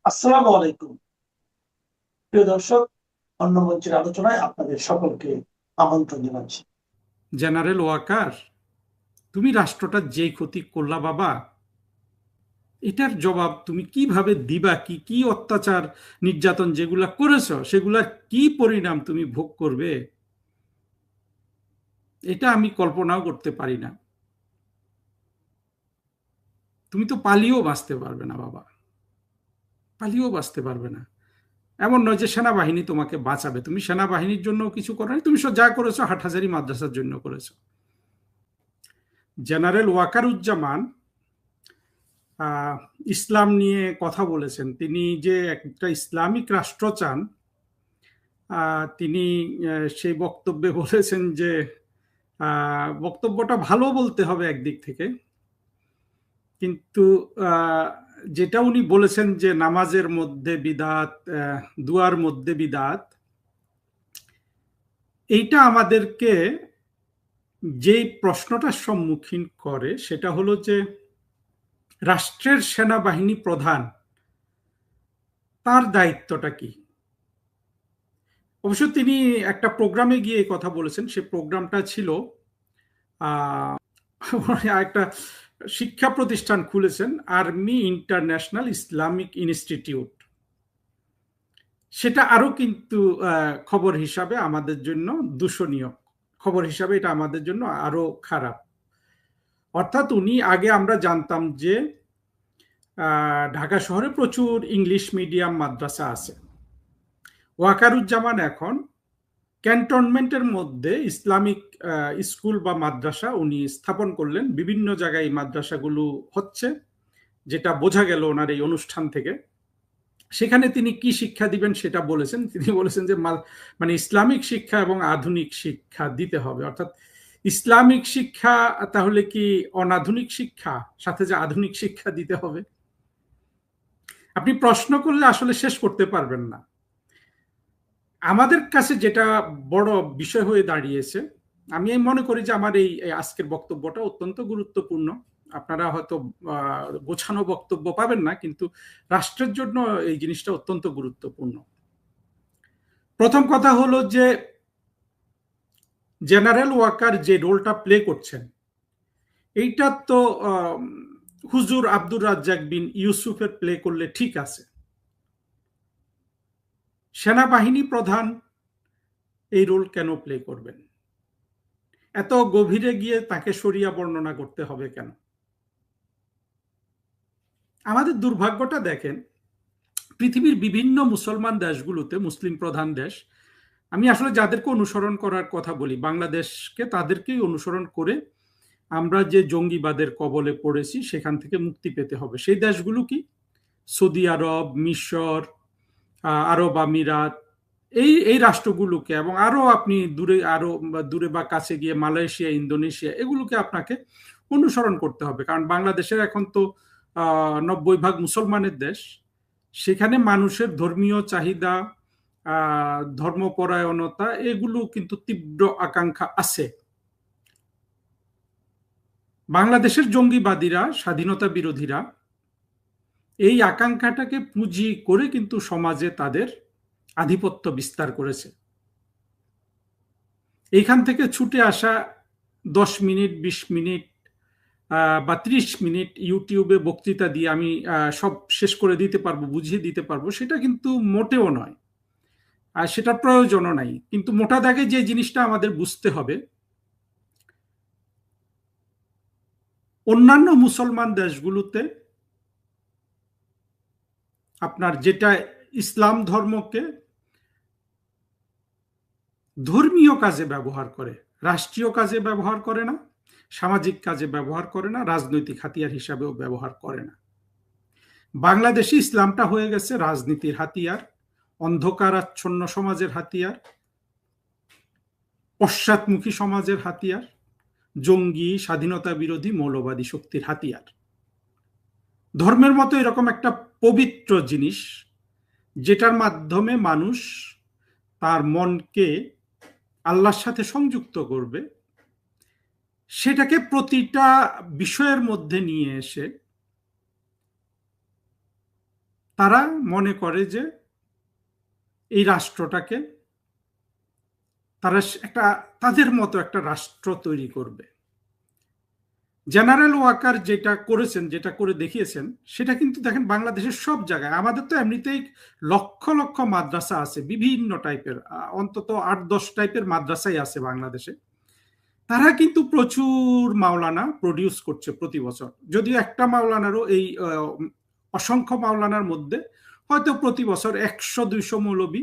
আসসালামু আলাইকুম। প্রিয় দর্শক, অন্য মঞ্চের আলোচনায় আপনাদের সকলকে আমন্ত্রণ জানাচ্ছি। জেনারেল ওয়াকার, তুমি রাষ্ট্রটা যেই ক্ষতি করলা বাবা, এটার জবাব তুমি কিভাবে দিবা? কি কি অত্যাচার নির্যাতন যেগুলা করেছো সেগুলার কি পরিণাম তুমি ভোগ করবে? এটা আমি কল্পনাও করতে পারি না। তুমি তো পালিয়েও বাঁচতে পারবে না বাবা, পালিয়েও বাঁচতে পারবে না। এমন নয় যে সেনাবাহিনী তোমাকে বাঁচাবে, তুমি সেনাবাহিনীর জন্য কিছু করো না, তুমি যা করেছো হাটহাজারী মাদ্রাসার জন্য করেছো। জেনারেল ওয়াকারুজ্জামান ইসলাম নিয়ে কথা বলেছেন। তিনি যে একটা ইসলামিক রাষ্ট্র চান, তিনি সেই বক্তব্যে বলেছেন যে বক্তব্যটা ভালো বলতে হবে একদিক থেকে, কিন্তু যেটা উনি বলেছেন যে নামাজের মধ্যে বিদাত, দুয়ার মধ্যে বিদাত, এইটা আমাদেরকে যেই প্রশ্নটার সম্মুখীন করে সেটা হলো যে রাষ্ট্রের সেনাবাহিনী প্রধান, তার দায়িত্বটা কি? অবশ্য তিনি একটা প্রোগ্রামে গিয়ে কথা বলেছেন। সে প্রোগ্রামটা ছিল একটা শিক্ষা প্রতিষ্ঠান খুলেছেন, আর্মি ইন্টারন্যাশনাল ইসলামিক ইনস্টিটিউট। সেটা আরো কিন্তু খবর হিসাবে আমাদের জন্য দূষণীয় খবর হিসাবে, এটা আমাদের জন্য আরো খারাপ। অর্থাৎ উনি আগে আমরা জানতাম যে ঢাকা শহরে প্রচুর ইংলিশ মিডিয়াম মাদ্রাসা আছে। ওয়াকারুজ্জামান এখন ক্যান্টনমেন্টের মধ্যে ইসলামিক স্কুল বা মাদ্রাসা উনি স্থাপন করলেন। বিভিন্ন জায়গায় এই মাদ্রাসাগুলো হচ্ছে, যেটা বোঝা গেল ওনার এই অনুষ্ঠান থেকে। সেখানে তিনি কি শিক্ষা দিবেন সেটা বলেছেন। তিনি বলেছেন যে মানে ইসলামিক শিক্ষা এবং আধুনিক শিক্ষা দিতে হবে। অর্থাৎ ইসলামিক শিক্ষা তাহলে কি অনাধুনিক শিক্ষা, সাথে যে আধুনিক শিক্ষা দিতে হবে? আপনি প্রশ্ন করলে আসলে শেষ করতে পারবেন না। আমাদের কাছে যেটা বড় বিষয় হয়ে দাঁড়িয়েছে, আমি মনে করি যে আমার এই আজকের বক্তব্যটা অত্যন্ত গুরুত্বপূর্ণ। আপনারা হয়তো গোছানো বক্তব্য পাবেন না, কিন্তু রাষ্ট্রের জন্য এই জিনিসটা অত্যন্ত গুরুত্বপূর্ণ। প্রথম কথা হলো যে জেনারেল ওয়াকার যে রোলটা প্লে করছেন, এইটা তো হুজুর আব্দুর রাজ্জাক বিন ইউসুফের প্লে করলে ঠিক আছে। সেনাবাহিনী প্রধান এই রোল কেন প্লে করবেন? এত গভীরে গিয়ে তাকে শরিয়া বর্ণনা করতে হবে কেন? আমাদের দুর্ভাগ্যটা দেখেন, পৃথিবীর বিভিন্ন মুসলমান দেশগুলোতে, মুসলিম প্রধান দেশ, আমি আসলে যাদেরকে অনুসরণ করার কথা বলি, বাংলাদেশকে তাদেরকেই অনুসরণ করে আমরা যে জঙ্গিবাদের কবলে পড়েছি সেখান থেকে মুক্তি পেতে হবে। সেই দেশগুলো কি? সৌদি আরব, মিশর, আরব আমিরাত, এই এই রাষ্ট্রগুলোকে, এবং আরো আপনি দূরে বা কাছে গিয়ে মালয়েশিয়া, ইন্দোনেশিয়া, এগুলোকে আপনাকে অনুসরণ করতে হবে। কারণ বাংলাদেশের এখন তো 90% মুসলমানের দেশ। সেখানে মানুষের ধর্মীয় চাহিদা, ধর্মপরায়ণতা, এগুলো কিন্তু তীব্র আকাঙ্ক্ষা আছে। বাংলাদেশের জঙ্গিবাদীরা, স্বাধীনতা বিরোধীরা এই আকাঙ্ক্ষাটাকে পুঁজি করে কিন্তু সমাজে তাদের আধিপত্য বিস্তার করেছে। এইখান থেকে ছুটে আসা 10 মিনিট, 20 মিনিট বা 30 মিনিট ইউটিউবে বক্তৃতা দিয়ে আমি সব শেষ করে দিতে পারবো, বুঝিয়ে দিতে পারবো, সেটা কিন্তু মোটেও নয়, আর সেটার প্রয়োজনও নাই। কিন্তু মোটা দাগে যে জিনিসটা আমাদের বুঝতে হবে, অন্যান্য মুসলমান দেশগুলোতে আপনার যেটা ইসলাম ধর্মকে ধর্মীয় কাজে ব্যবহার করে, রাষ্ট্রীয় কাজে ব্যবহার করে না, সামাজিক কাজে ব্যবহার করে না, রাজনৈতিক হাতিয়ার হিসাবেও ব্যবহার করে না। বাংলাদেশে ইসলামটা হয়ে গেছে রাজনীতির হাতিয়ার, অন্ধকারাচ্ছন্ন সমাজের হাতিয়ার, পশ্চাৎমুখী সমাজের হাতিয়ার, জঙ্গি, স্বাধীনতা বিরোধী, মৌলবাদী শক্তির হাতিয়ার। ধর্মের মতো এরকম একটা পবিত্র জিনিস, যেটার মাধ্যমে মানুষ তার মনকে আল্লাহর সাথে সংযুক্ত করবে, সেটাকে প্রতিটা বিষয়ের মধ্যে নিয়ে এসে তারা মনে করে যে এই রাষ্ট্রটাকে তারা তাদের মতো একটা রাষ্ট্র তৈরি করবে। জেনারেল ওয়াকার যেটা করেছেন, যেটা করে দেখিয়েছেন, সেটা কিন্তু দেখেন বাংলাদেশের সব জায়গায়। আমাদের তো এমনিতেই লক্ষ লক্ষ মাদ্রাসা আছে, বিভিন্ন টাইপের, অন্তত 8-10 টাইপের মাদ্রাসাই আছে বাংলাদেশে। তারা কিন্তু প্রচুর মাওলানা প্রডিউস করছে প্রতি বছর। যদিও একটা মাওলানারও এই অসংখ্য মাওলানার মধ্যে হয়তো প্রতি বছর 100-200 মৌলবী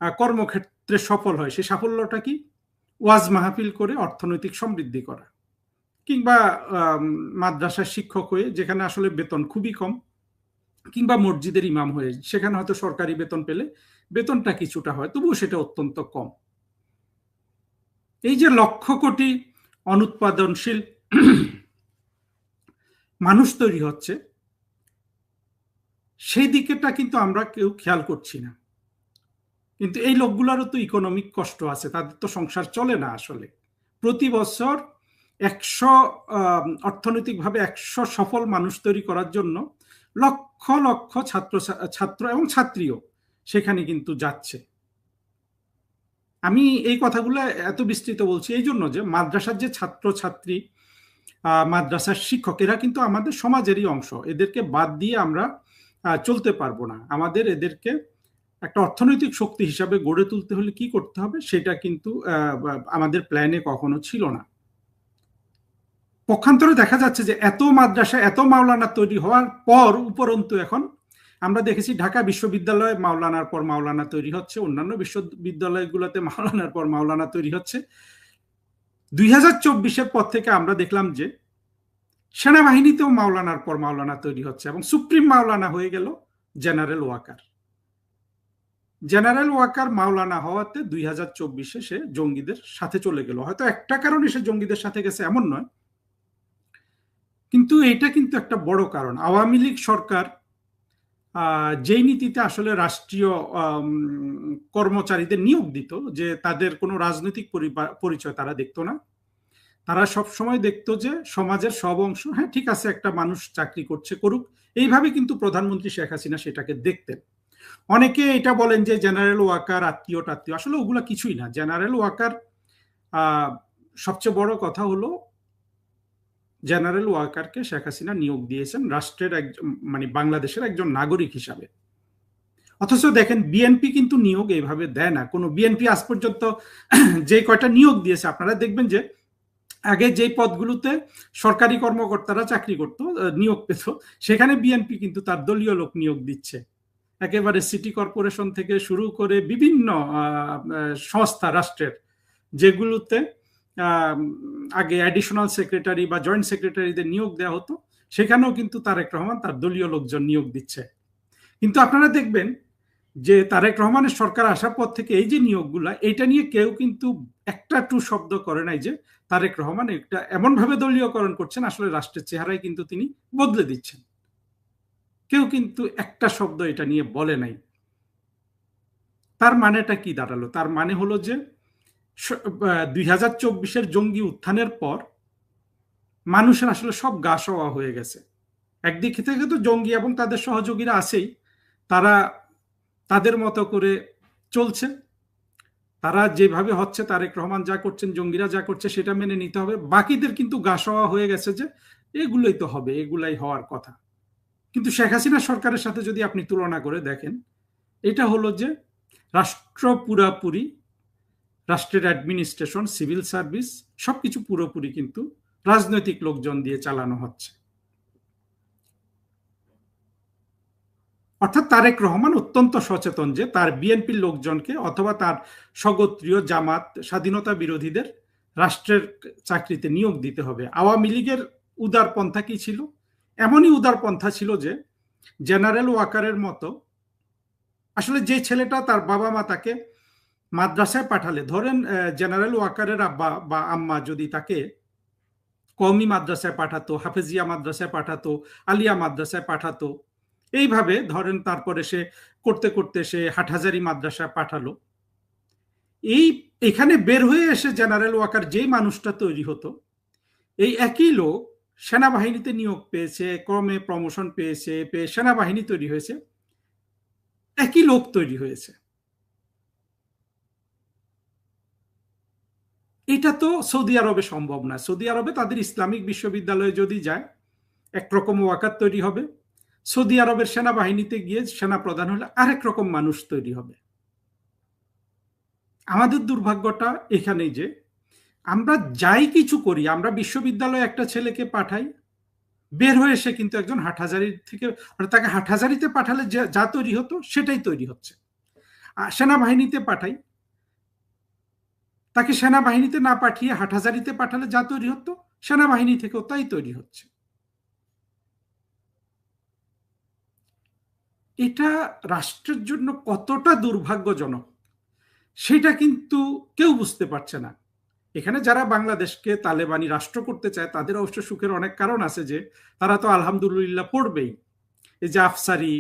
কর্মক্ষেত্রে সফল হয়। সেই সাফল্যটা কি? ওয়াজ মাহফিল করে অর্থনৈতিক সমৃদ্ধি করা, কিংবা মাদ্রাসার শিক্ষক হয়ে, যেখানে আসলে বেতন খুবই কম, কিংবা মসজিদের ইমাম হয়ে, সেখানে হয়তো সরকারি বেতন পেলে বেতনটা কিছুটা হয়, তবুও সেটা অত্যন্ত কম। এই যে লক্ষ কোটি অনুৎপাদনশীল মানুষ তৈরি হচ্ছে, সেই দিকেটা কিন্তু আমরা কেউ খেয়াল করছি না। কিন্তু এই লোকগুলোরও তো ইকোনমিক কষ্ট আছে, তাদের তো সংসার চলে না আসলে। প্রতি বছর 100 অর্থনৈতিকভাবে 100 সফল মানুষ তৈরি করার জন্য লক্ষ লক্ষ ছাত্র এবং ছাত্রীও সেখানে কিন্তু যাচ্ছে। আমি এই কথাগুলো এত বিস্তৃত বলছি এই জন্য যে মাদ্রাসার যে ছাত্র ছাত্রী, মাদ্রাসার শিক্ষক, এরা কিন্তু আমাদের সমাজেরই অংশ। এদেরকে বাদ দিয়ে আমরা চলতে পারবো না। আমাদের এদেরকে একটা অর্থনৈতিক শক্তি হিসাবে গড়ে তুলতে হলে কি করতে হবে, সেটা কিন্তু আমাদের প্ল্যানে কখনো ছিল না। পক্ষান্তরে দেখা যাচ্ছে যে এত মাদ্রাসা, এত মাওলানা তৈরি হওয়ার পর উপরন্তু এখন আমরা দেখেছি ঢাকা বিশ্ববিদ্যালয়ে মাওলানার পর মাওলানা তৈরি হচ্ছে, অন্যান্য বিশ্ববিদ্যালয়গুলোতে মাওলানার পর মাওলানা তৈরি হচ্ছে। 2024-এর পর থেকে আমরা দেখলাম যে সেনাবাহিনীতেও মাওলানার পর মাওলানা তৈরি হচ্ছে, এবং সুপ্রিম মাওলানা হয়ে গেল জেনারেল ওয়াকার। জেনারেল ওয়াকার মাওলানা হওয়াতে 2024-এ সে জঙ্গিদের সাথে চলে গেল। হয়তো একটা কারণে সে জঙ্গিদের সাথে গেছে এমন নয়, কিন্তু এটা কিন্তু একটা বড় কারণ। আওয়ামী লীগ সরকার যেই নীতিতে আসলে রাষ্ট্রীয় কর্মচারীদের নিয়োগ দিত, যে তাদের কোনো রাজনৈতিক পরিচয় তারা দেখতো না। তারা সব সময় দেখতো যে সমাজের সব অংশ, হ্যাঁ ঠিক আছে, একটা মানুষ চাকরি করছে, করুক। এইভাবে কিন্তু প্রধানমন্ত্রী শেখ হাসিনা সেটাকে দেখতেন। অনেকে এটা বলেন যে জেনারেল ওয়াকার আত্মীয় টাত্মীয়, আসলে ওগুলা কিছুই না। জেনারেল ওয়াকার সবচেয়ে বড় কথা হলো জেনারেল ওয়াকারকে শেখ হাসিনা নিয়োগ দিয়েছেন রাষ্ট্রের মানে বাংলাদেশের একজন নাগরিক হিসাবে। অথচ দেখেন বিএনপি কিন্তু নিয়োগ এইভাবে দেয় না। কোনো বিএনপি আজ পর্যন্ত যে কয়টা নিয়োগ দিয়েছে, আপনারা দেখবেন যে আগে যেই পদগুলোতে সরকারি কর্মকর্তারা চাকরি করত, নিয়োগ পেত, সেখানে বিএনপি কিন্তু তার দলীয় লোক নিয়োগ দিচ্ছে। একেবারে সিটি কর্পোরেশন থেকে শুরু করে বিভিন্ন সংস্থা রাষ্ট্রের, যেগুলোতে আগে অ্যাডিশনাল সেক্রেটারি বা জয়েন্ট সেক্রেটারিদের নিয়োগ দেওয়া হতো, সেখানেও কিন্তু তারেক রহমান তার দলীয় লোকজন নিয়োগ দিচ্ছে। কিন্তু আপনারা দেখবেন যে তারেক রহমানের সরকার আসার পর থেকে এই যে নিয়োগগুলা, এটা নিয়ে কেউ কিন্তু একটা টু শব্দ করে নাই যে তারেক রহমান একটা এমনভাবে দলীয়করণ করছেন, আসলে রাষ্ট্রের চেহারাই কিন্তু তিনি বদলে দিচ্ছেন। কেউ কিন্তু একটা শব্দ এটা নিয়ে বলে নাই। তার মানেটা কি দাঁড়ালো? তার মানে হলো যে 2024-এর জঙ্গি উত্থানের পর মানুষের আসলে সব গা সওয়া হয়ে গেছে। একদিক থেকে তো জঙ্গি এবং তাদের সহযোগীরা আছেই, তারা তাদের মতো করে চলছে, তারা যেভাবে হচ্ছে, তারেক রহমান যা করছেন, জঙ্গিরা যা করছে, সেটা মেনে নিতে হবে। বাকিদের কিন্তু গা সওয়া হয়ে গেছে যে এগুলোই তো হবে, এগুলাই হওয়ার কথা। কিন্তু শেখ হাসিনা সরকারের সাথে যদি আপনি তুলনা করে দেখেন, এটা হলো যে রাষ্ট্র পুরাপুরি, রাষ্ট্রের অ্যাডমিনিস্ট্রেশন, সিভিল সার্ভিস, সবকিছু পুরোপুরি কিন্তু রাজনৈতিক লোকজন দিয়ে চালানো হচ্ছে। অর্থাৎ তারেক রহমান অত্যন্ত সচেতন যে তার বিএনপির লোকজনকে অথবা তার স্বগোত্রীয় জামাত, স্বাধীনতা বিরোধীদের রাষ্ট্রের চাকরিতে নিয়োগ দিতে হবে। আওয়ামী লীগের উদারপন্থা কি ছিল? এমনই উদারপন্থা ছিল যে জেনারেল ওয়াকারের মতো, আসলে যে ছেলেটা তার বাবা মা তাকে মাদ্রাসায় পাঠালে, ধরেন জেনারেল ওয়াকারের আব্বা বা আম্মা যদি তাকে কওমি মাদ্রাসায় পাঠাতো, হাফেজিয়া মাদ্রাসায় পাঠাতো, আলিয়া মাদ্রাসায় পাঠাতো, এইভাবে ধরেন তারপরে সে করতে করতে সে হাটহাজারি মাদ্রাসায় পাঠালো, এখানে বের হয়ে এসে জেনারেল ওয়াকার যেই মানুষটা তৈরি হতো, এই একই লোক সেনাবাহিনীতে নিয়োগ পেয়েছে, ক্রমে প্রমোশন পেয়েছে, পেয়ে সেনাবাহিনী তৈরি হয়েছে। একই লোক তৈরি হয়েছে। এটা তো সৌদি আরবে সম্ভব না। সৌদি আরবে তাদের ইসলামিক বিশ্ববিদ্যালয়ে যদি যায়, একরকম ওয়াকার তৈরি হবে। সৌদি আরবের সেনাবাহিনীতে গিয়ে সেনা প্রধান হলে আরেক রকম মানুষ তৈরি হবে। আমাদের দুর্ভাগ্যটা এখানেই যে আমরা যাই কিছু করি, আমরা বিশ্ববিদ্যালয়ে একটা ছেলেকে পাঠাই, বের হয়ে এসে কিন্তু একজন হাটহাজারি থেকে, তাকে হাটহাজারিতে পাঠালে যা তৈরি হতো সেটাই তৈরি হচ্ছে। সেনাবাহিনীতে পাঠাই, তাকে সেনাবাহিনীতে না পাঠিয়ে হাটহাজারিতে পাঠালে যা তৈরি হতো সেনাবাহিনী থেকেও তাই তৈরি হচ্ছে। এটা রাষ্ট্রের জন্য কতটা দুর্ভাগ্যজনক সেটা কিন্তু কেউ বুঝতে পারছে না। এখানে যারা বাংলাদেশকে তালেবানি রাষ্ট্র করতে চায় তাদের অবশ্য সুখের অনেক কারণ আছে, যে তারা তো আলহামদুলিল্লাহ পড়বেই। এই যে আফসারি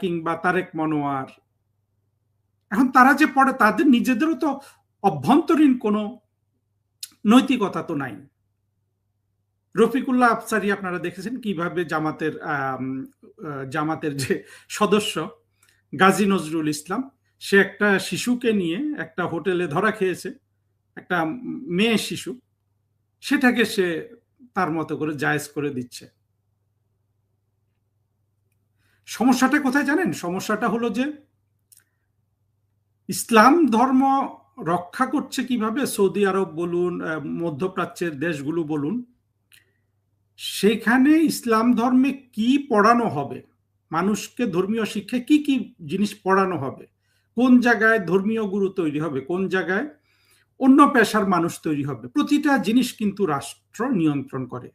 কিংবা তারেক মনোয়ার, এখন তারা যে পড়ে তাদের নিজেদেরও তো অভ্যন্তরীণ কোনো নৈতিকতা তো নাই। রফিকুল্লাহ আফসারি আপনারা দেখেছেন কিভাবে জামাতের যে সদস্য গাজী নজরুল ইসলাম, সে একটা শিশুকে নিয়ে একটা হোটেলে ধরা খেয়েছে, একটা মেয়ে শিশু, সেটাকে সে তার মতো করে জায়েজ করে দিচ্ছে। সমস্যাটা কোথায় জানেন? সমস্যাটা হলো যে ইসলাম ধর্ম রক্ষা করছে কিভাবে সৌদি আরব বলুন, মধ্যপ্রাচ্যের দেশগুলো বলুন, সেখানে ইসলাম ধর্মে কি পড়ানো হবে, মানুষকে ধর্মীয় শিক্ষায় কি কি জিনিস পড়ানো হবে, কোন জায়গায় ধর্মীয় গুরু তৈরি হবে, কোন জায়গায় অন্য পেশার মানুষ তৈরি হবে, প্রতিটা জিনিস কিন্তু রাষ্ট্র নিয়ন্ত্রণ করে।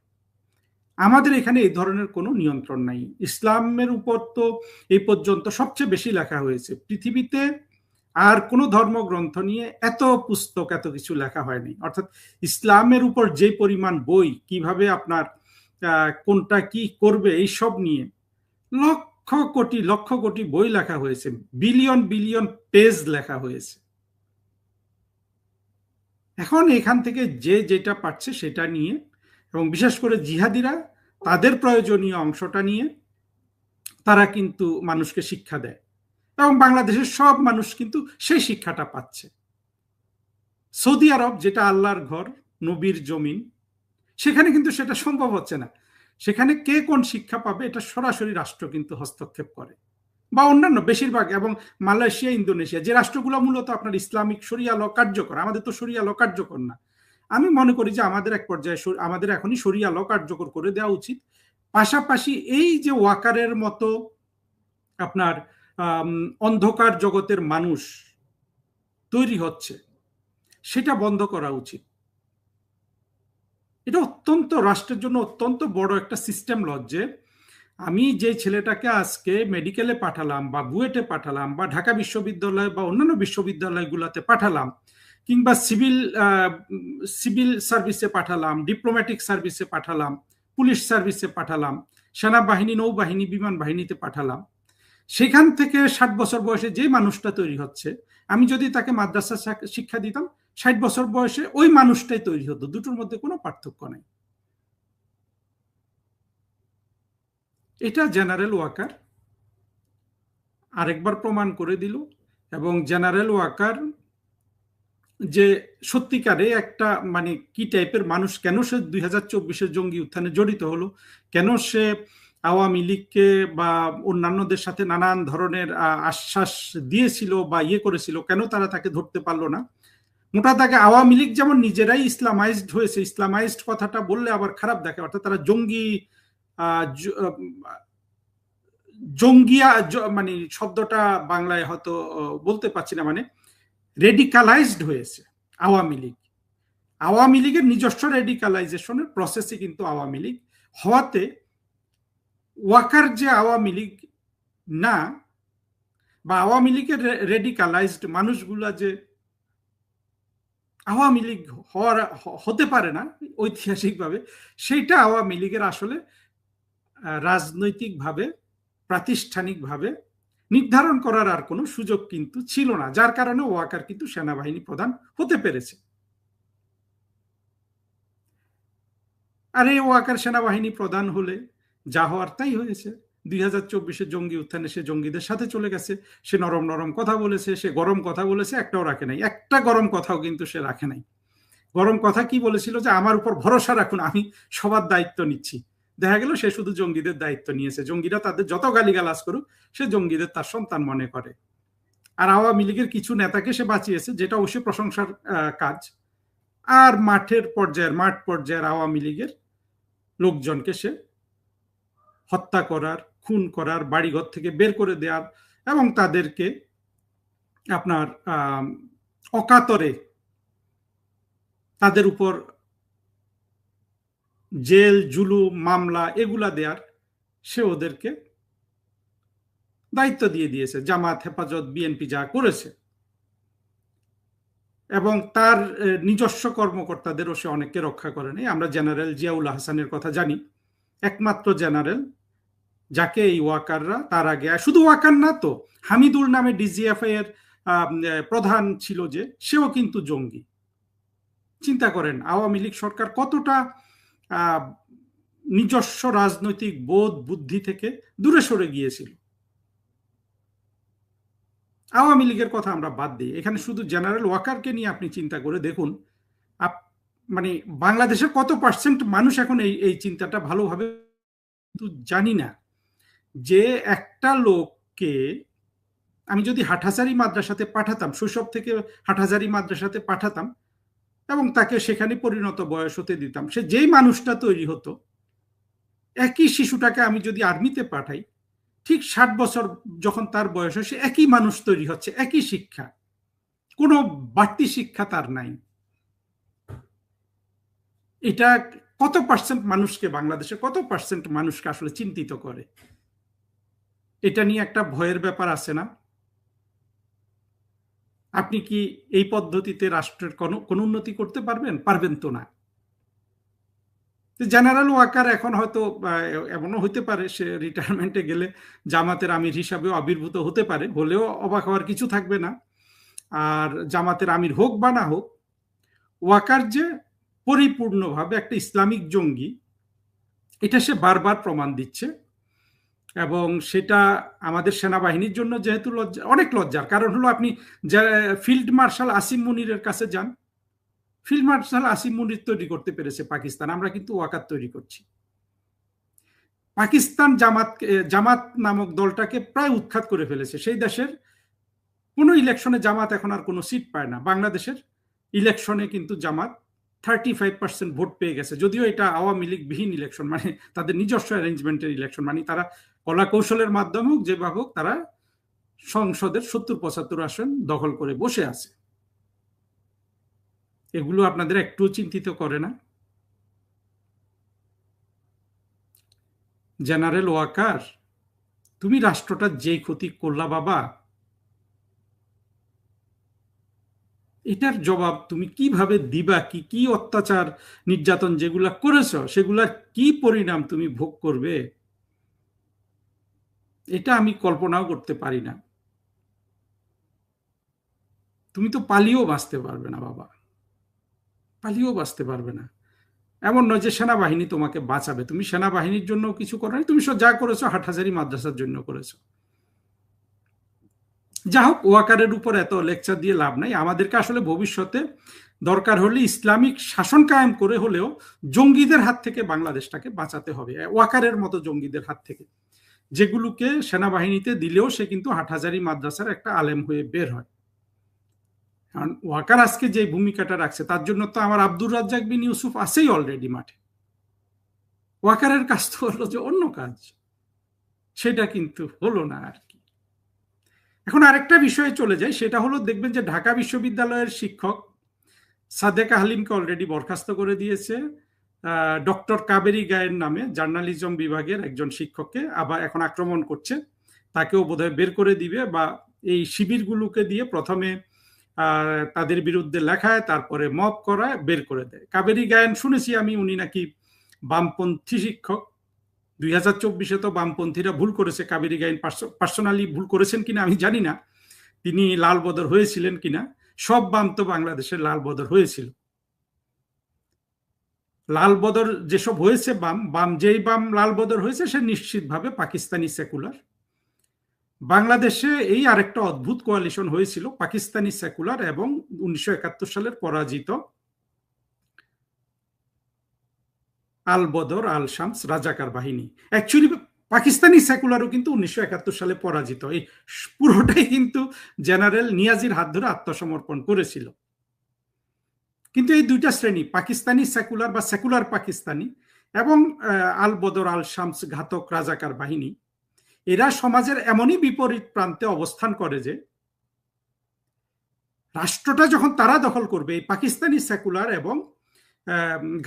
আমাদের এখানে এই ধরনের কোনো নিয়ন্ত্রণ নাই। ইসলামের উপর তো এই পর্যন্ত সবচেয়ে বেশি লেখা হয়েছে পৃথিবীতে, আর কোনো ধর্মগ্রন্থ নিয়ে এত পুস্তক এত কিছু লেখা হয়নি। অর্থাৎ ইসলামের উপর যে পরিমাণ বই, কিভাবে আপনার কোনটা কি করবে এইসব নিয়ে লক্ষ কোটি বই লেখা হয়েছে, বিলিয়ন বিলিয়ন পেজ লেখা হয়েছে। এখন এখান থেকে যে যেটা পাচ্ছে সেটা নিয়ে, এবং বিশেষ করে জিহাদিরা তাদের প্রয়োজনীয় অংশটা নিয়ে তারা কিন্তু মানুষকে শিক্ষা দেয়, এবং বাংলাদেশের সব মানুষ কিন্তু সেই শিক্ষাটা পাচ্ছে। সৌদি আরব যেটা আল্লাহর ঘর, নবীর জমিন, সেখানে কিন্তু সেটা সম্ভব হচ্ছে না। সেখানে কে কোন শিক্ষা পাবে এটা সরাসরি রাষ্ট্র কিন্তু হস্তক্ষেপ করে, বা অন্যান্য বেশিরভাগ, এবং মালয়েশিয়া, ইন্দোনেশিয়া, যে রাষ্ট্রগুলো মূলত আপনার ইসলামিক শরিয়া ল কার্যকর, আমাদের তো শরিয়া ল কার্যকর না। আমি মনে করি যে আমাদের এক পর্যায়ে আমাদের এখনই শরিয়া ল কার্যকর করে দেওয়া উচিত। পাশাপাশি এই যে ওয়াকারের মতো আপনার অন্ধকার জগতের মানুষ তৈরি হচ্ছে, সেটা বন্ধ করা উচিত। এটা অত্যন্ত রাষ্ট্রের জন্য অত্যন্ত বড় একটা সিস্টেম লস, যে আমি যে ছেলেটাকে আজকে মেডিকেলে পাঠালাম বা বুয়েটে পাঠালাম বা ঢাকা বিশ্ববিদ্যালয় বা অন্যান্য বিশ্ববিদ্যালয়গুলোতে পাঠালাম, কিংবা সিভিল সার্ভিসে পাঠালাম, ডিপ্লোম্যাটিক সার্ভিসে পাঠালাম, পুলিশ সার্ভিসে পাঠালাম, সেনাবাহিনী, নৌবাহিনী, বিমান বাহিনীতে পাঠালাম, সেখান থেকে 60 বছর বয়সে যে মানুষটা তৈরি হচ্ছে, আমি যদি তাকে মাদ্রাসা শিক্ষা দিতাম, 60 বছর বয়সে ওই মানুষটাই তৈরি হতো। দুটোর মধ্যে কোনো পার্থক্য নাই। এটা জেনারেল ওয়াকার আরেকবার প্রমাণ করে দিল। এবং জেনারেল ওয়াকার যে সত্যিকারে একটা মানে কি টাইপের মানুষ, কেন সে 2024-এর জঙ্গি উত্থানে জড়িত হলো, কেন সে আওয়ামী লীগকে বা অন্যান্যদের সাথে নানান ধরনের আশ্বাস দিয়েছিল বা করেছিল, কেন তারা তাকে ধরতে পারলো না। মোটা দাগে আওয়ামী লীগ যেমন নিজেরাই ইসলামাইজড হয়েছে, ইসলামাইজড কথাটা বললে আবার খারাপ দেখে, অর্থাৎ তারা জঙ্গিয়া মানে শব্দটা বাংলায় হয়তো বলতে পারছি না, মানে রেডিকালাইজড হয়েছে আওয়ামী লীগ। আওয়ামী লীগের নিজস্ব রেডিকালাইজেশনের প্রসেসে কিন্তু আওয়ামী লীগ হওয়াতে ওয়াকার যে আওয়ামী লীগ না, বা আওয়ামী লীগের রেডিকালাইজড মানুষগুলা যে আওয়ামী লীগ হতে পারে না ঐতিহাসিকভাবে, সেইটা আওয়ামী লীগের আসলে রাজনৈতিকভাবে, প্রাতিষ্ঠানিকভাবে নির্ধারণ করার আর কোনো সুযোগ কিন্তু ছিল না, যার কারণে ওয়াকার কিন্তু সেনাবাহিনী প্রধান হতে পেরেছে। আর এই ওয়াকার সেনাবাহিনী প্রধান হলে যা হওয়ার তাই হয়েছে। 2024 জঙ্গি উত্থানে সে জঙ্গিদের সাথে চলে গেছে, সে নরম নরম কথা বলেছে, সে গরম কথা বলেছে, একটাও রাখে নাই, একটা গরম কথাও কিন্তু সে রাখে নাই। গরম কথা কি বলেছিল যে আমার উপর ভরসা রাখুন, আমি সবার দায়িত্ব নিচ্ছি। দেখা গেল সে শুধু জঙ্গিদের দায়িত্ব নিয়েছে, জঙ্গিরা তাদের যত গালিগালাজ করুক সে জঙ্গিদের তার সন্তান মনে করে। আর আওয়ামী লীগের কিছু নেতাকে সে বাঁচিয়েছে, যেটা অবশ্যই প্রশংসার কাজ। আর মাঠ পর্যায়ের আওয়ামী লীগের লোকজনকে সে হত্যা করার, খুন করার, বাড়িঘর থেকে বের করে দেওয়ার এবং তাদেরকে আপনার অকাতরে তাদের উপর জেল, জুলুম, মামলা এগুলা দেওয়ার সে ওদেরকে দায়িত্ব দিয়ে দিয়েছে। জামাত, হেফাজত, বিএনপি যা করেছে, এবং তার নিজস্ব কর্মকর্তাদেরও সে অনেককে রক্ষা করে নাই। আমরা জেনারেল জিয়াউল হাসানের কথা জানি, একমাত্র জেনারেল যাকে এই ওয়াকাররা, তার আগে শুধু ওয়াকার না তো, হামিদুল নামে ডিজিএফআই এর প্রধান ছিল যে, সেও কিন্তু জঙ্গি। চিন্তা করেন আওয়ামী লীগ সরকার কতটা নিজস্ব রাজনৈতিক বোধ বুদ্ধি থেকে দূরে সরে গিয়েছিল। আওয়ামী লীগের কথা আমরা বাদ দিই, এখানে শুধু জেনারেল ওয়াকারকে নিয়ে আপনি চিন্তা করে দেখুন, মানে বাংলাদেশের কত পার্সেন্ট মানুষ এখন এই চিন্তাটা ভালোভাবে কিন্তু জানি না, যে একটা লোককে আমি যদি হাটহাজারী মাদ্রাসাতে পাঠাতাম, শৈশব থেকে হাটহাজারী মাদ্রাসাতে পাঠাতাম এবং তাকে সেখানে পরিণত বয়স হতে দিতাম, সে যেই মানুষটা তৈরি হতো, একই শিশুটাকে আমি যদি আর্মিতে পাঠাই, ঠিক 60 বছর যখন তার বয়স হয়, সে একই মানুষ তৈরি হচ্ছে, একই শিক্ষা, কোনো বাড়তি শিক্ষা তার নাই। এটা কত পার্সেন্ট মানুষকে, বাংলাদেশে কত পার্সেন্ট মানুষকে আসলে চিন্তিত করে? এটা নিয়ে একটা ভয়ের ব্যাপার আছে না? আপনি কি এই পদ্ধতিতে রাষ্ট্রের কোনো উন্নতি করতে পারবেন? পারবেন তো না। জেনারেল ওয়াকার এখন হয়তো এমনও হতে পারে সে রিটায়ারমেন্টে গেলে জামাতের আমির হিসাবেও আবির্ভূত হতে পারে, হলেও অবাক হওয়ার কিছু থাকবে না। আর জামাতের আমির হোক বা না হোক, ওয়াকার যে পরিপূর্ণভাবে একটা ইসলামিক জঙ্গি, এটা সে বারবার প্রমাণ দিচ্ছে। এবং সেটা আমাদের সেনাবাহিনীর জন্য যেহেতু অনেক লজ্জার কারণ হলো, আপনি ফিল্ড মার্শাল আসিম মুনিরের কাছে যান, ফিল্ড মার্শাল আসিম মুনির তৈরি করতে পেরেছে পাকিস্তান, আমরা কিন্তু ওয়াকার তৈরি করছি। পাকিস্তান জামাত নামক দলটাকে প্রায় উৎখাত করে ফেলেছে। সেই দেশের কোনো ইলেকশনে জামাত এখন আর কোনো সিট পায় না। বাংলাদেশের ইলেকশনে কিন্তু জামাত 35% ভোট পেয়ে গেছে, যদিও এটা আওয়ামী লীগ বিহীন ইলেকশন, মানে তাদের নিজস্ব অ্যারেঞ্জমেন্টের ইলেকশন, মানে তারা কলা কৌশলের মাধ্যমে হোক যেভাবে হোক তারা সংসদের 70-75 আসন দখল করে বসে আছে। এগুলো আপনাদের একটু চিন্তিত করে না? জেনারেল ওয়াকার, তুমি রাষ্ট্রটা যেই ক্ষতি করলা বাবা, এটার জবাব তুমি কিভাবে দিবা? কি অত্যাচার নির্যাতন যেগুলা করেছ, সেগুলা কি পরিণাম তুমি ভোগ করবে, এটা আমি কল্পনাও করতে পারি না। তুমি তো পালিয়েও বাঁচতে পারবে না বাবা, পালিয়েও বাঁচতে পারবে না। এমন নয় যে সেনাবাহিনী তোমাকে বাঁচাবে, তুমি সেনাবাহিনীর জন্য কিছু করো না, তুমি যা করেছো হাটহাজারী মাদ্রাসার জন্য করেছো। যা হোক, ওয়াকারের উপর এত লেকচার দিয়ে লাভ নাই। আমাদেরকে আসলে ভবিষ্যতে দরকার হলে ইসলামিক শাসন কায়েম করে হলেও জঙ্গিদের হাত থেকে বাংলাদেশটাকে বাঁচাতে হবে, ওয়াকারের মতো জঙ্গিদের হাত থেকে, যেগুলোকে সেনাবাহিনীতে দিলেও সে কিন্তু হাটহাজারী মাদ্রাসার একটা আলেম হয়ে বের হয়। কারণ ওয়াকার আজকে যে ভূমিকাটা রাখছে, তার জন্য তো আমার আব্দুর রাজ্জাক বিন ইউসুফ আছেই অলরেডি মাঠে। ওয়াকারের কাজ তো হলো যে অন্য কাজ, সেটা কিন্তু হলো না আর কি। এখন আরেকটা বিষয়ে চলে যাই, সেটা হলো দেখবেন যে ঢাকা বিশ্ববিদ্যালয়ের শিক্ষক সাদেকা হালিমকে অলরেডি বরখাস্ত করে দিয়েছে। ডক্টর কাবেরী গায়ের নামে জার্নালিজম বিভাগের একজন শিক্ষককে আবার এখন আক্রমণ করছে, তাকেও বোধহয় বের করে দিবে, বা এই শিবিরগুলোকে দিয়ে প্রথমে তাদের বিরুদ্ধে লেখায়, তারপরে মব করায়, বের করে দেয়। কাবেরী গায়েন শুনেছি আমি উনি নাকি বামপন্থী শিক্ষক। 2024 তো বামপন্থীরা ভুল করেছে, কাবেরী গায়েন পার্সোনালি ভুল করেছেন কিনা আমি জানি না, তিনি লাল বদর হয়েছিলেন কিনা। সব বাম তো বাংলাদেশের লাল বদর হয়েছিল। লাল বদর যেসব হয়েছে, যেই বাম লাল বদর হয়েছে সে নিশ্চিতভাবে পাকিস্তানি সেকুলার। বাংলাদেশে এই আরেকটা অদ্ভুত কোয়ালিশন হয়েছিল, পাকিস্তানি সেকুলার এবং 1971 সালের পরাজিত আল বদর আল শামস রাজাকার বাহিনী। অ্যাকচুয়ালি পাকিস্তানি সেকুলারও কিন্তু 1971 সালে পরাজিত। এই পুরোটাই কিন্তু জেনারেল নিয়াজির হাত ধরে আত্মসমর্পণ করেছিল। কিন্তু এই দুইটা শ্রেণী, পাকিস্তানি সেকুলার বা সেকুলার পাকিস্তানি এবং আল বদর আল শামস ঘাতক রাজাকার বাহিনী, এরা সমাজের এমনই বিপরীত প্রান্তে অবস্থান করে যে রাষ্ট্রটা যখন তারা দখল করবে, এই পাকিস্তানি সেকুলার এবং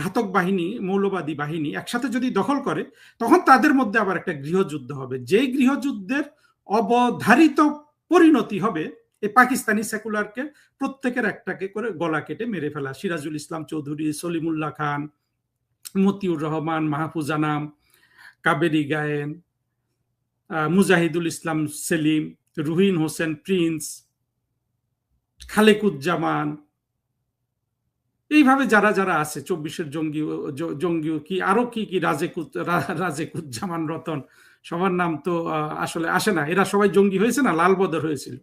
ঘাতক বাহিনী, মৌলবাদী বাহিনী একসাথে যদি দখল করে, তখন তাদের মধ্যে আবার একটা গৃহযুদ্ধ হবে। যেই গৃহযুদ্ধের অবধারিত পরিণতি হবে এই পাকিস্তানি সেকুলারকে প্রত্যেকের একটাকে করে গলা কেটে মেরে ফেলা। সিরাজুল ইসলাম চৌধুরী, সলিমুল্লাহ খান, মতিউর রহমান, মাহফুজ আনাম, কাবেরী গায়েন, মুজাহিদুল ইসলাম সেলিম, রুহিন হোসেন প্রিন্স, খালেকুজ্জামান, এইভাবে যারা যারা আছে, 24-এর জঙ্গি কি আরো কি কি, রাজেকুজ্জামান রতন, সবার নাম তো আসলে আসে না, এরা সবাই জঙ্গি হয়েছে না, লাল বদর হয়েছিল।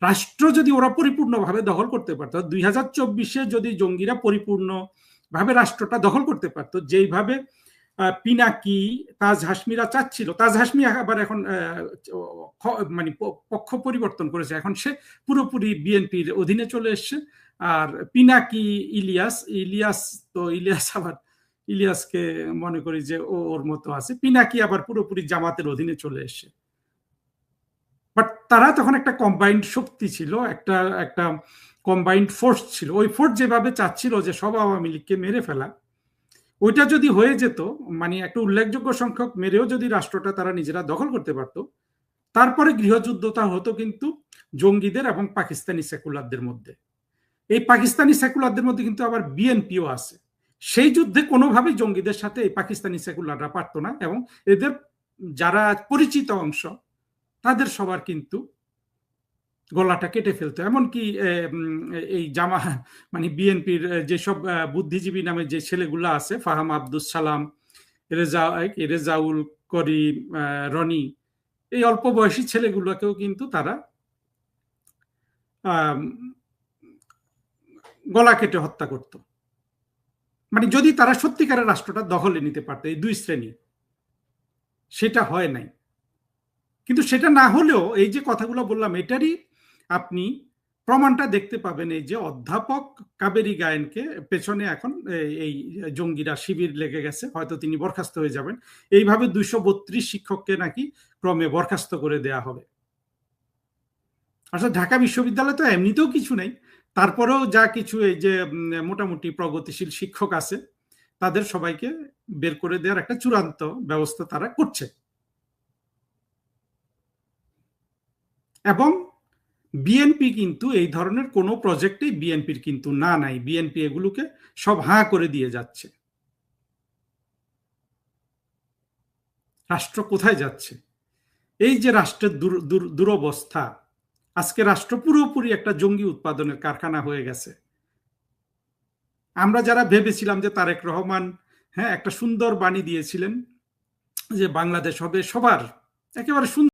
রাষ্ট্র যদি ওরা পরিপূর্ণভাবে দখল করতে পারতো, 2024-এ যদি জঙ্গিরা পরিপূর্ণভাবে রাষ্ট্রটা দখল করতে পারতো, যেইভাবে পিনাকি, তাজ হাসমিরা চাচ্ছিল, তাজ হাসমি আবার এখন মানে পক্ষ পরিবর্তন করেছে, এখন সে পুরোপুরি বিএনপির অধীনে চলে এসছে। আর পিনাকি ইলিয়াসকে মনে করি যে ওর মতো আছে, পিনাকি আবার পুরোপুরি জামাতের অধীনে চলে এসছে। বাট তারা তখন একটা কম্বাইন্ড শক্তি ছিল, একটা কম্বাইন্ড ফোর্স ছিল। ওই ফোর্স যেভাবে চাচ্ছিল যে সব আওয়ামী লীগকে মেরে ফেলা, ওইটা যদি হয়ে যেত, মানে একটা উল্লেখযোগ্য সংখ্যক মেরেও যদি রাষ্ট্রটা তারা নিজেরা দখল করতে পারত, তারপরে গৃহযুদ্ধটা হতো কিন্তু জঙ্গিদের এবং পাকিস্তানি সেকুলারদের মধ্যে। এই পাকিস্তানি সেকুলারদের মধ্যে কিন্তু আবার বিএনপিও আছে। সেই যুদ্ধে কোনোভাবেই জঙ্গিদের সাথে এই পাকিস্তানি সেকুলাররা পারত না, এবং এদের যারা পরিচিত অংশ তাদের সবার কিন্তু গলাটা কেটে ফেলতো। এমনকি এই মানে বিএনপির যেসব বুদ্ধিজীবী নামে যে ছেলেগুলো আছে, ফাহাম আব্দুস সালাম, রেজাউল করিম, রনি, এই অল্প বয়সী ছেলেগুলোকেও কিন্তু তারা গলা কেটে হত্যা করত। মানে যদি তারা সত্যিকারের রাষ্ট্রটা দখলে নিতে পারত, এই দুই শ্রেণী, সেটা হয় নাই। কিন্তু সেটা না হলেও এই যে কথাগুলো বললাম, এটারই আপনি প্রমাণটা দেখতে পাবেন। এই যে অধ্যাপক কাবেরী গায়েনকে পেছনে এখন এই জঙ্গিরা শিবির লেগে গেছে, হয়তো তিনি বরখাস্ত হয়ে যাবেন। এইভাবে 232 শিক্ষককে নাকি ক্রমে বরখাস্ত করে দেয়া হবে। অর্থাৎ ঢাকা বিশ্ববিদ্যালয় তো এমনিতেও কিছু নেই, তারপরেও যা কিছু এই যে মোটামুটি প্রগতিশীল শিক্ষক আছে, তাদের সবাইকে বের করে দেওয়ার একটা চূড়ান্ত ব্যবস্থা তারা করছে। এবং বিএনপি কিন্তু এই ধরনের কোনো প্রজেক্টেই বিএনপির কিন্তু না নাই, বিএনপি এগুলোকে সব হাঁ করে দিয়ে যাচ্ছে। রাষ্ট্র কোথায় যাচ্ছে? এই যে রাষ্ট্রের দুরবস্থা, আজকে রাষ্ট্র পুরোপুরি একটা জঙ্গি উৎপাদনের কারখানা হয়ে গেছে। আমরা যারা ভেবেছিলাম যে তারেক রহমান একটা সুন্দর বাণী দিয়েছিলেন যে বাংলাদেশ হবে সবার, একেবারে সুন্দর